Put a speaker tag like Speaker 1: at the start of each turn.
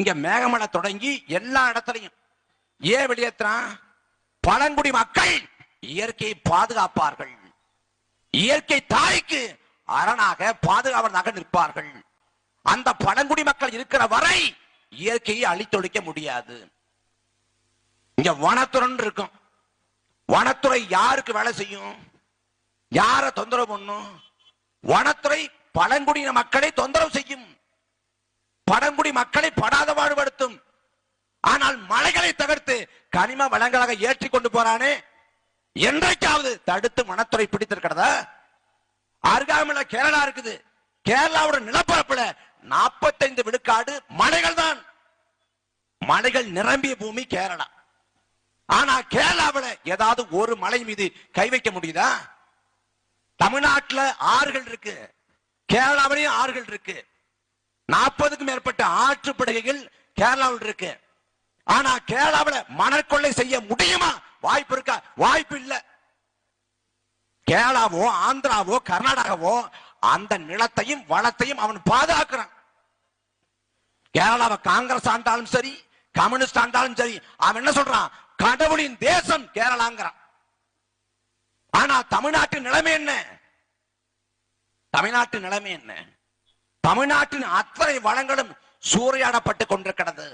Speaker 1: இங்க மேகமலை தொடங்கி எல்லா இடத்துலையும் ஏன் வெளியேற்றான்? பழங்குடி மக்கள் இயற்கையை பாதுகாப்பார்கள், இயற்கை தாய்க்கு அரணாக பாதுகாவதாக நிற்பார்கள். அந்த பழங்குடி மக்கள் இருக்கிற வரை இயற்கையை அழித்தொழிக்க முடியாது. இங்க வனத்துறை இருக்கும். வனத்துறை யாருக்கு வேலை செய்யும்? யார தொந்தரவு பண்ணும்? வனத்துறை பழங்குடியின மக்களை தொந்தரவு செய்யும், பழங்குடி மக்களை படாத பாடுபடுத்தும். ஆனால் மலைகளை தகர்த்து கனிம வளங்களாக ஏற்றி கொண்டு போறானே, என்றைக்காவது தடுத்து வனத்துறை பிடித்திருக்கிறதா? அருகாமையில கேரளா இருக்குது. கேரளாவோட நிலப்பரப்புல 45 விழுக்காடு மலைகள் தான். மலைகள் நிரம்பிய பூமி கேரளா. ஆனா கேரளாவில் ஏதாவது ஒரு மலை மீது கை வைக்க முடியுதா? தமிழ்நாட்டில் ஆறுகள் இருக்கு, கேரளாவிலேயும் ஆறுகள் இருக்கு. 40க்கும் மேற்பட்ட ஆற்றுப்படுகைகள் கேரளாவில் இருக்கு. ஆனா கேரளாவில் மணற்கொள்ளை செய்ய முடியுமா? வாய்ப்பு இருக்கா? வாய்ப்பு இல்ல. கேரளாவோ ஆந்திராவோ கர்நாடகாவோ அந்த நிலத்தையும் வளத்தையும் அவன் பாதுகாக்கிறான். கேரளாவை காங்கிரஸ் ஆண்டாலும் சரி, கம்யூனிஸ்ட் ஆண்டாலும் சரி, அவன் என்ன சொல்றான்? கடவுளின் தேசம் கேரளாங்கிறான். ஆனா தமிழ்நாட்டின் நிலைமை என்ன? தமிழ்நாட்டின் நிலைமை என்ன? தமிழ்நாட்டின் அத்தனை வளங்களும் சூறையாடப்பட்டு கொண்டிருக்கிறது.